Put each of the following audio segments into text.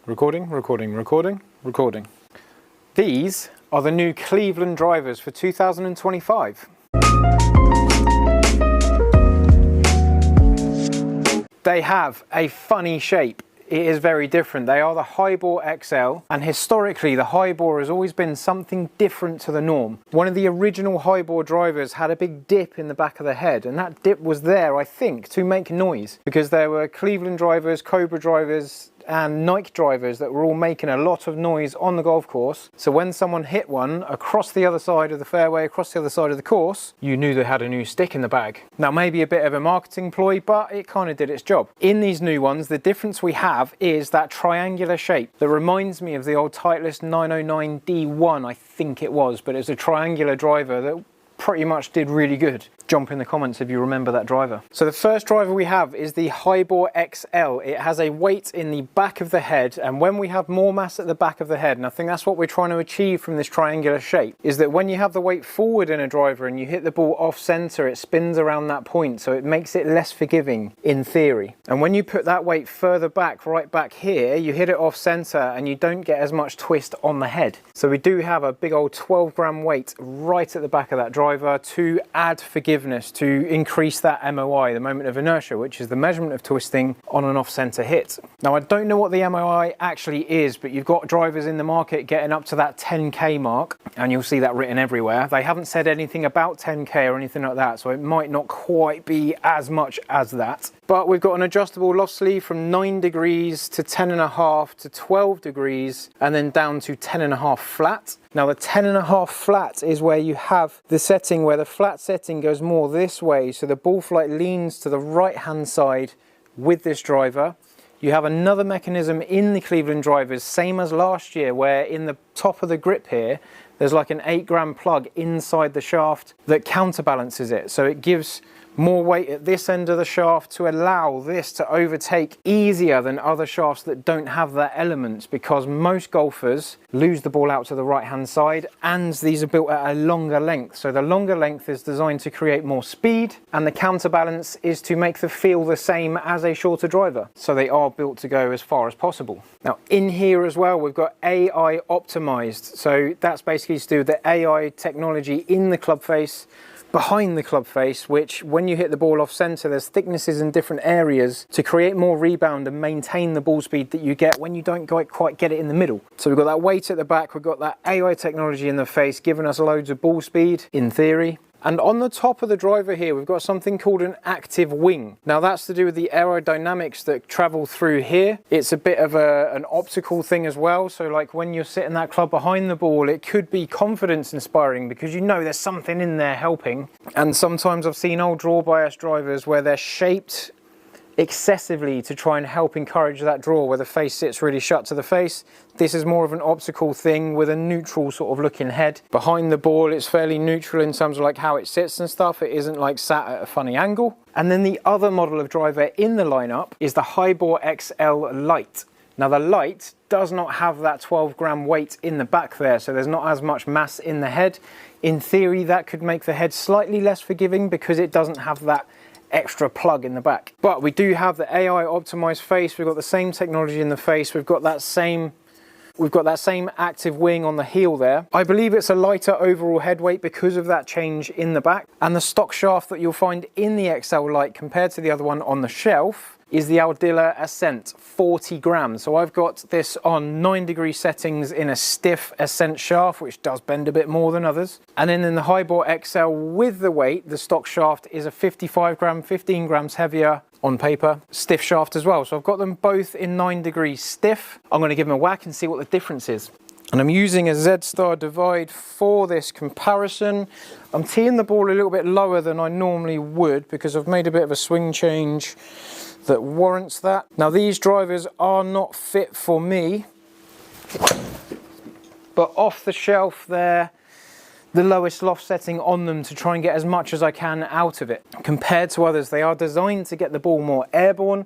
Recording, recording, recording, recording. These are the new Cleveland drivers for 2025. They have a funny shape. It is very different. They are the HiBore XL, and historically the HiBore has always been something different to the norm. One of the original HiBore drivers had a big dip in the back of the head, and that dip was there, I think, to make noise, because there were Cleveland drivers, Cobra drivers, and Nike drivers that were all making a lot of noise on the golf course. So when someone hit one across the other side of the fairway, across the other side of the course, you knew they had a new stick in the bag. Now, maybe a bit of a marketing ploy, but it kind of did its job. In these new ones, the difference we have is that triangular shape that reminds me of the old Titleist 909 D1, I think it was, but it's a triangular driver that pretty much did really good. Jump in the comments if you remember that driver. So the first driver we have is the HiBore XL. It has a weight in the back of the head, and when we have more mass at the back of the head, and I think that's what we're trying to achieve from this triangular shape, is that when you have the weight forward in a driver and you hit the ball off center, it spins around that point, so it makes it less forgiving in theory. And when you put that weight further back, right back here, you hit it off center and you don't get as much twist on the head. So we do have a big old 12-gram weight right at the back of that driver to add forgiveness, to increase that MOI, the moment of inertia, which is the measurement of twisting on an off-center hit. Now, I don't know what the MOI actually is, but you've got drivers in the market getting up to that 10K mark, and you'll see that written everywhere. They haven't said anything about 10K or anything like that, so it might not quite be as much as that. But we've got an adjustable loft sleeve from 9 degrees to 10.5 to 12 degrees, and then down to 10.5 flat. Now, the 10.5 flat is where you have the setting where the flat setting goes more this way, so the ball flight leans to the right hand side with this driver. You have another mechanism in the Cleveland drivers, same as last year, where in the top of the grip here, there's like an 8-gram plug inside the shaft that counterbalances it. So it gives more weight at this end of the shaft to allow this to overtake easier than other shafts that don't have that element, because most golfers lose the ball out to the right hand side, and these are built at a longer length. So the longer length is designed to create more speed, and the counterbalance is to make the feel the same as a shorter driver. So they are built to go as far as possible. Now in here as well, we've got AI optimized. So that's basically to do with the AI technology in the club face, behind the club face, which when you hit the ball off center, there's thicknesses in different areas to create more rebound and maintain the ball speed that you get when you don't quite get it in the middle. So we've got that weight at the back, we've got that AI technology in the face, giving us loads of ball speed in theory. And on the top of the driver here, we've got something called an active wing. Now that's to do with the aerodynamics that travel through here. It's a bit of an optical thing as well. So like when you're sitting that club behind the ball, it could be confidence inspiring because you know there's something in there helping. And sometimes I've seen old draw bias drivers where they're shaped excessively to try and help encourage that draw, where the face sits really shut to the face. This is more of an optical thing with a neutral sort of looking head. Behind the ball, it's fairly neutral in terms of like how it sits and stuff. It isn't like sat at a funny angle. And then the other model of driver in the lineup is the HiBore XL Lite. Now the Lite does not have that 12-gram weight in the back there, so there's not as much mass in the head. In theory, that could make the head slightly less forgiving because it doesn't have that extra plug in the back. But we do have the AI optimized face. We've got the same technology in the face. We've got that same active wing on the heel there. I believe it's a lighter overall head weight because of that change in the back. And the stock shaft that you'll find in the XL Lite compared to the other one on the shelf is the Ascent, 40 grams. So I've got this on 9-degree settings in a stiff Ascent shaft, which does bend a bit more than others. And then in the HiBore XL with the weight, the stock shaft is a 55 gram, 15 grams heavier on paper, stiff shaft as well. So I've got them both in 9 degrees stiff. I'm going to give them a whack and see what the difference is. And I'm using a Z-Star Divide for this comparison. I'm teeing the ball a little bit lower than I normally would because I've made a bit of a swing change that warrants that. Now these drivers are not fit for me, but off the shelf they're the lowest loft setting on them to try and get as much as I can out of it. Compared to others, they are designed to get the ball more airborne.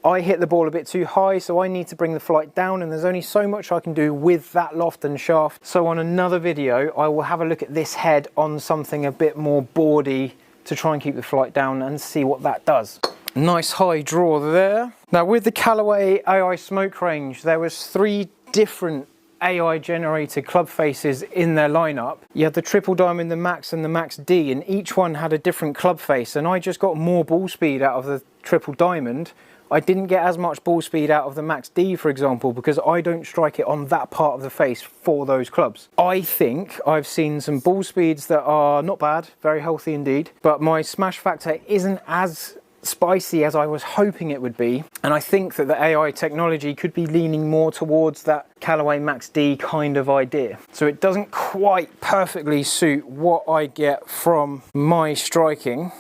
I hit the ball a bit too high, so I need to bring the flight down, and there's only so much I can do with that loft and shaft. So on another video, I will have a look at this head on something a bit more boardy to try and keep the flight down and see what that does. Nice high draw there. Now with the Callaway AI smoke range, there was 3 different AI generated club faces in their lineup. You had the Triple Diamond, the Max and the Max D, and each one had a different club face, and I just got more ball speed out of the Triple Diamond. I didn't get as much ball speed out of the Max D, for example, because I don't strike it on that part of the face for those clubs. I think I've seen some ball speeds that are not bad, very healthy indeed, but my smash factor isn't as spicy as I was hoping it would be, and I think that the AI technology could be leaning more towards that Callaway Max D kind of idea. So it doesn't quite perfectly suit what I get from my striking.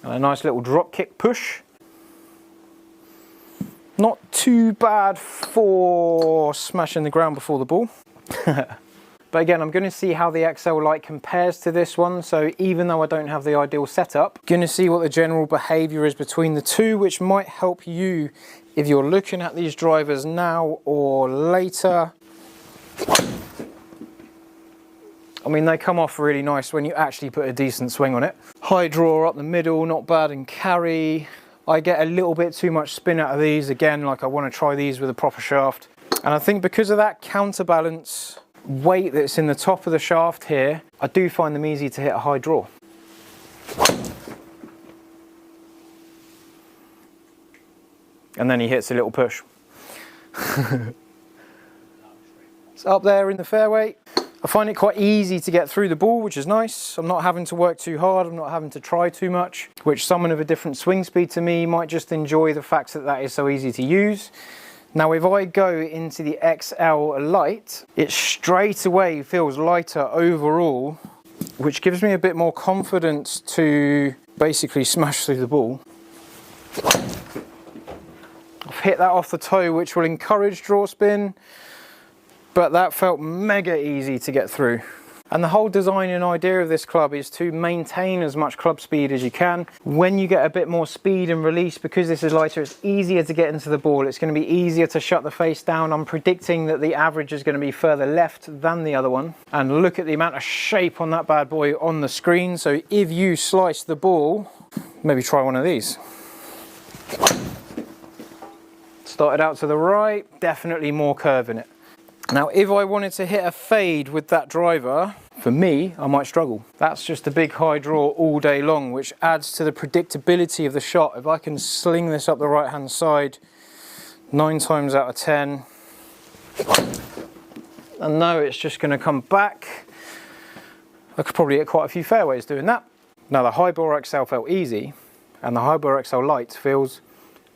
And a nice little drop kick push. Not too bad for smashing the ground before the ball. But again, I'm going to see how the XL Lite compares to this one. So even though I don't have the ideal setup, I'm going to see what the general behavior is between the two, which might help you if you're looking at these drivers now or later. I mean, they come off really nice when you actually put a decent swing on it. High draw up the middle, not bad in carry. I get a little bit too much spin out of these. Again, like I want to try these with a proper shaft. And I think because of that counterbalance weight that's in the top of the shaft here, I do find them easy to hit a high draw. And then he hits a little push. It's up there in the fairway. I find it quite easy to get through the ball, which is nice. I'm not having to work too hard, I'm not having to try too much, which someone of a different swing speed to me might just enjoy the fact that that is so easy to use. Now if I go into the XL Lite, it straight away feels lighter overall, which gives me a bit more confidence to basically smash through the ball. I've hit that off the toe, which will encourage draw spin, but that felt mega easy to get through. And the whole design and idea of this club is to maintain as much club speed as you can. When you get a bit more speed and release, because this is lighter, it's easier to get into the ball. It's going to be easier to shut the face down. I'm predicting that the average is going to be further left than the other one. And look at the amount of shape on that bad boy on the screen. So if you slice the ball, maybe try one of these. Started out to the right, definitely more curve in it. Now, if I wanted to hit a fade with that driver, for me, I might struggle. That's just a big high draw all day long, which adds to the predictability of the shot. If I can sling this up the right-hand side 9 times out of 10, and know it's just going to come back, I could probably hit quite a few fairways doing that. Now, the HiBore XL felt easy, and the HiBore XL Lite feels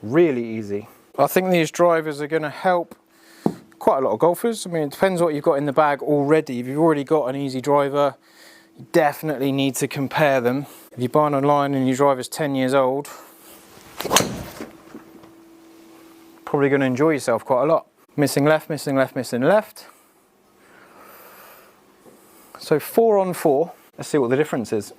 really easy. I think these drivers are going to help quite a lot of golfers. I mean, it depends what you've got in the bag already. If you've already got an easy driver, you definitely need to compare them. If you buy it online and your driver's 10 years old, probably going to enjoy yourself quite a lot. Missing left, missing left, missing left. So 4 on 4. Let's see what the difference is.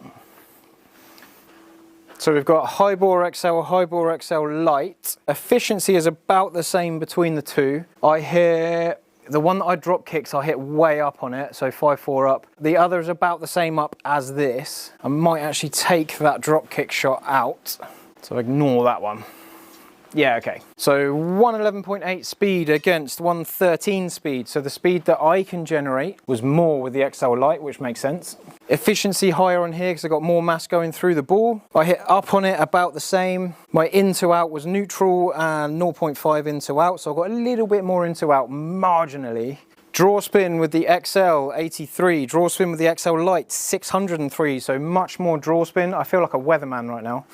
So we've got HiBore XL, HiBore XL Lite. Efficiency is about the same between the two. I hit, the one that I drop kicks, I hit way up on it, so 5-4 up. The other is about the same up as this. I might actually take that drop kick shot out, so ignore that one. Yeah, okay. So 111.8 speed against 113 speed. So the speed that I can generate was more with the XL Lite, which makes sense. Efficiency higher on here because I got more mass going through the ball. I hit up on it about the same. My in to out was neutral and 0.5 in to out. So I got a little bit more in to out marginally. Draw spin with the XL 83, draw spin with the XL Lite 603. So much more draw spin. I feel like a weatherman right now.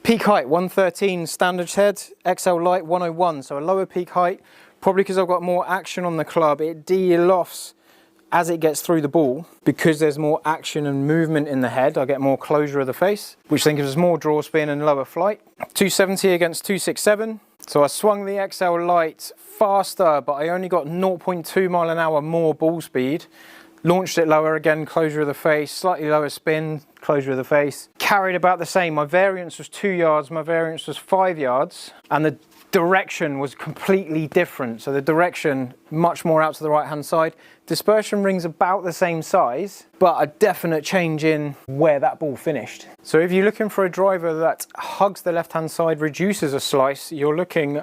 Peak height 113 standard head, XL Lite 101, so a lower peak height, probably because I've got more action on the club. It de-lofts as it gets through the ball because there's more action and movement in the head. I get more closure of the face, which then gives us more draw spin and lower flight. 270 against 267. So I swung the XL Lite faster, but I only got 0.2 mile an hour more ball speed. Launched it lower again, closure of the face, slightly lower spin, closure of the face. Carried about the same. My variance was 2 yards, my variance was 5 yards, and the direction was completely different. So the direction much more out to the right hand side. Dispersion ring's about the same size, but a definite change in where that ball finished. So if you're looking for a driver that hugs the left hand side, reduces a slice, you're looking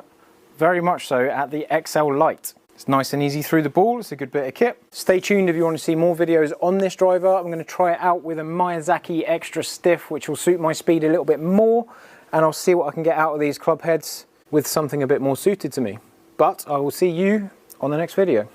very much so at the XL Lite. It's nice and easy through the ball, it's a good bit of kit. Stay tuned if you want to see more videos on this driver. I'm going to try it out with a Miyazaki Extra Stiff, which will suit my speed a little bit more, and I'll see what I can get out of these club heads with something a bit more suited to me. But I will see you on the next video.